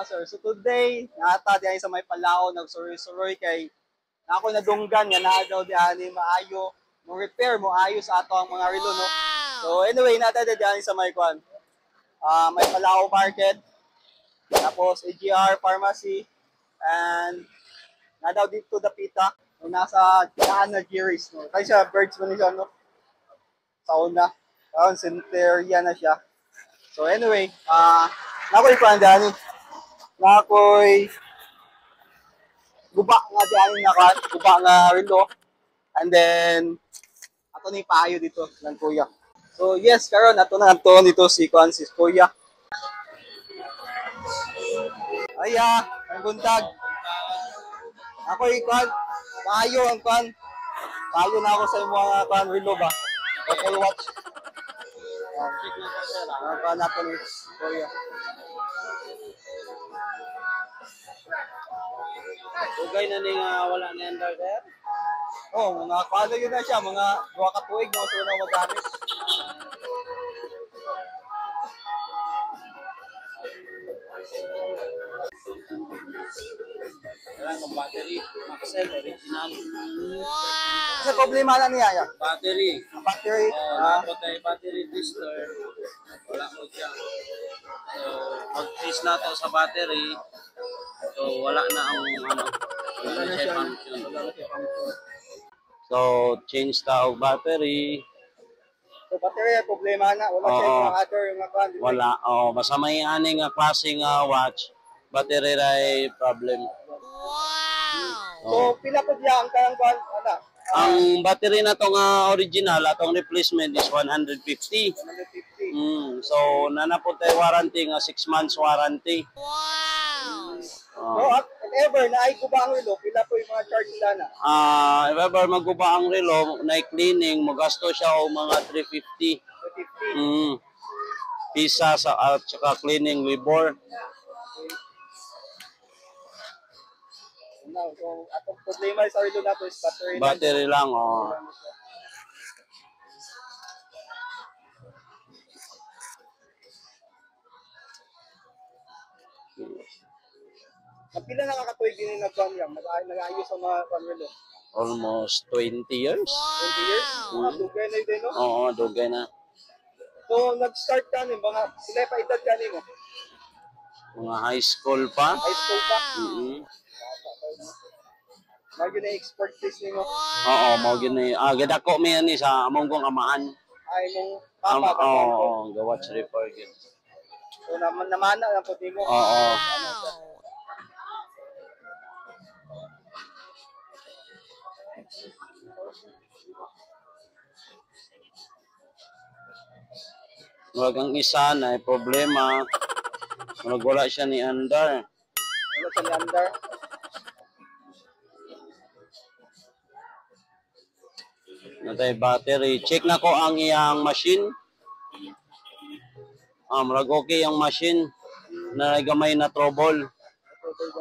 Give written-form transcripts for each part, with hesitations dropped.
sir. So today, nata diyan sa may Palao, nagsuroy-suroy kay na ako nadunggan nga naa daw diyan maayo mo repair mo ayos ato ang mga relo no. So anyway, nata diyan sa may kwan. May Palao Market, tapos AGR Pharmacy, and na daw dito dapita nasa daan na Giris no. Kaya siya birds man siya no. Sa una, karon centeria na siya. So anyway, nakoy kwan diyan. Nakoy guba nga diyan na kwan, guba nga relo. And then ato ni paayo dito ng kuya. So yes, karon ato na ato nito si kwan si kuya. Aya, ang buntag. Ako'y kwan, paayo ang kwan. Paayo na ako sa mga kwan relo ba. Apple Watch. Ang kwan nato ni kuya. Ugay na ning wala na under there. Oh, mga kwan yun na siya, mga 2 ka tuig na gusto na magamit. Kailangan ng battery, Maxell original. Kasi problema na niya yan. Battery. Battery. Dapat ay battery tester. Wala ko siya. So, pag-test na to sa battery, so wala na ang wala na siya function. So, change ta og battery. So battery ay problema na, wala siya yung mga other yung mga kwan. Wala. Oh, basta may ani nga klaseng watch, battery ay problem. So pila po diya ang karang kwan, ana? Ang battery na tong original, atong replacement is 150. 150. So, nanapot tayo warranty nga 6 months warranty. So if ever na ay kubang relo, pila po yung mga charge nila na? If ever magguba ang relo, na cleaning, magasto siya o mga 350. 250. Pisa sa at saka cleaning labor. No, so atong problema sa relo na to is battery. Battery lang, oh. Pila nakakatuig din nagkwan yan, nag-aayos sa mga kwan relo? Almost 20 years. 20 years? Mga dugay na yun no? Oo, dugay na. So nag-start ka ni mga sila pa edad ka ni mo? Mga high school pa. High school pa? Magyo na expertise ni mo? Oo, mo gini. Gadako mi ani sa among kong amahan. Ay mong papa ka mo? Oo, gawatch repair gid. So namana lang po di mo? Oo. Wag ang isa na problema. Wala siya ni under. Ano sa under? Natay battery. Check na ko ang iyang machine. Murag okay ang machine. Na gamay na trouble.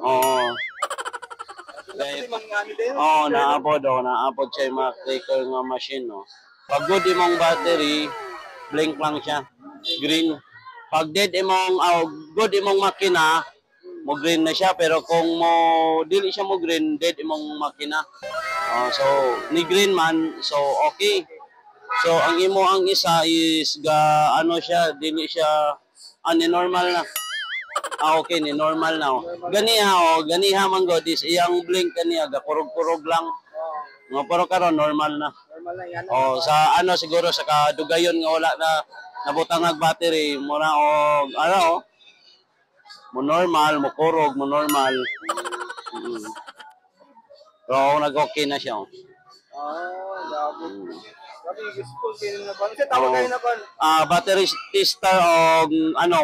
Oo. Naabot siya yung mga clicker nga machine, no. Pag good imong battery, blink lang siya. Green. Pag dead imong, good imong makina, mo green na siya. Pero kung mo, dili siya mo green, dead imong makina. So, ni green man, so okay. So, ang imo ang isa is, ano siya, dili siya, normal na. Okay, ni normal na. Ganiha man god is iyang blink kaniya, kurog-kurog lang. Pero karon normal na. Normal lang yan. Sa siguro sa kadugayon nga wala na nabutang ang battery mo na mo normal, mo kurog, mo normal. So nag-okay na siya. Labo. Sabi gusto din na ba? Kasi tawag kayo na kon. Battery tester o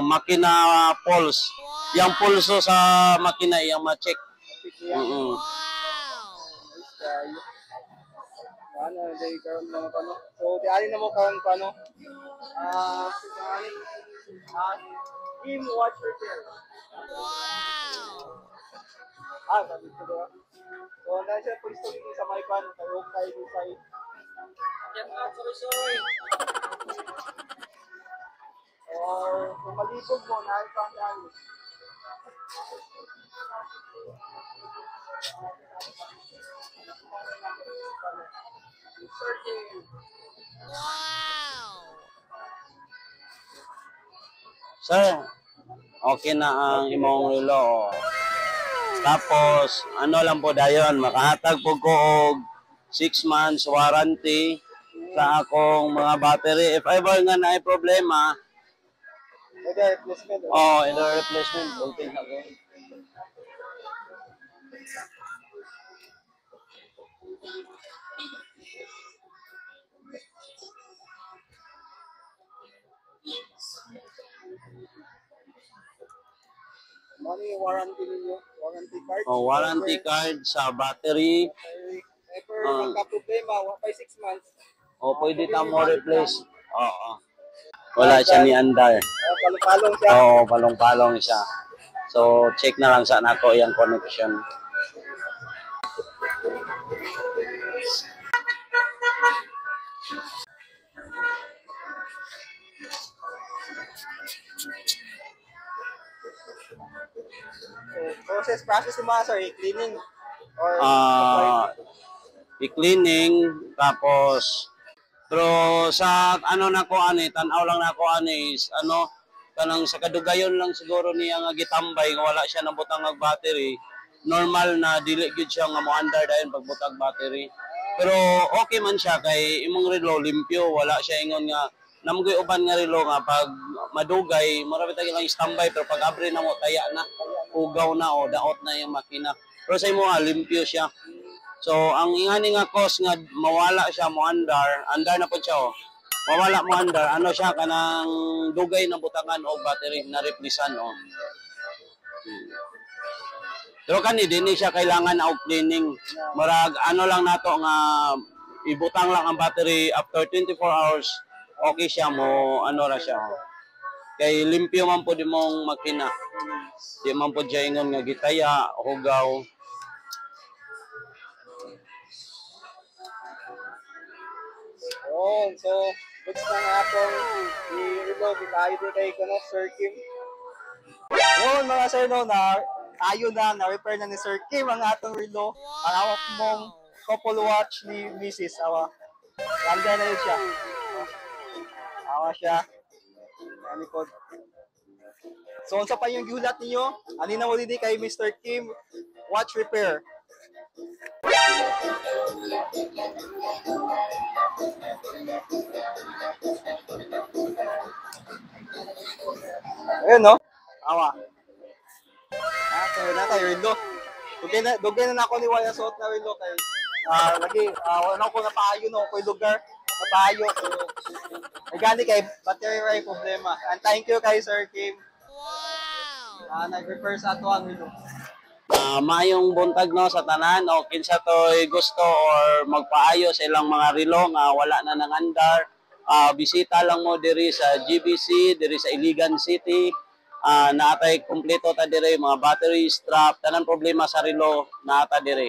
makina pulse. Yang pulso sa makina yang ma-check. Ano, day karon mga kano. So, diali na mo karon kano. Team watch repair. Sabi ko ba? So, dahil siya pwesto dito sa may kano, tayo kayo dito sa or kung malibog mo, nahal ka ang dahil. Sir, okay na ang imong relo. Tapos, ano lang po dayon, makahatag po ko og 6 months warranty sa akong mga battery. If ever nga na problema, Pwede replacement. ito replacement, okay na ko. Ano yung warranty ninyo? Warranty card? Warranty card sa battery. Ever Ah. magka-problema, 6 months. Pwede ta mo replace. Oo. Wala siya ni andar. Palong-palong siya. Oo, palong-palong siya. So, check na lang sa nako yung connection. So, process yung mga sir, cleaning or I-cleaning, tapos, pero sa ano na ko ani, tanaw lang na ko ani is, kanang sa kadugayon lang siguro niya nga gitambay, nga wala siya nabutang ng battery, normal na dili gyud siya nga mo-under dayon pagbutang battery. Pero okay man siya kay imong relo limpyo, wala siya ingon nga namugoy uban nga relo nga pag madugay, marami tagi lang standby pero pag abre na mo taya na, ugaw na o daot na yung makina. Pero sa imo limpyo siya. So ang ingani nga cause nga mawala siya mo andar na po siya mawala mo andar, ano siya kanang dugay na butangan o battery na replisan Pero kani dinhi siya kailangan og cleaning. Murag ano lang nato nga ibutang lang ang battery after 24 hours. Okay siya mo ano ra siya. Kay limpyo man po di mong makina. Di man po siya ingon nga gitaya, hugaw. so, goods na nga itong i-reload. Tayo din kay Sir Kim. Yun mga sir, tayo na-repair na ni Sir Kim ang atong relo. Ang awak mong couple watch ni Mrs. Awa. Ganda na yun siya. Awa siya. Anikod. So, unsa pa yung gulat ninyo? Ani na mo din kay Mr. Kim Watch Repair. Ayun, no? Awa. Kaya na tayo, relo. Dugay na ako ni Waya suot na relo kay lagi, wala ko napaayo no, ko lugar, napaayo. So, nagani kay battery ray problema. And thank you kay Sir Kim. Wow! Nag-repair sa ato ang relo. Mayong buntag no sa tanan o kinsa toy gusto or magpaayo sa ilang mga relo nga wala na nang andar. Bisita lang mo diri sa GBC, diri sa Iligan City. Naatay kompleto ta diri mga battery strap, tanan problema sa relo naata diri.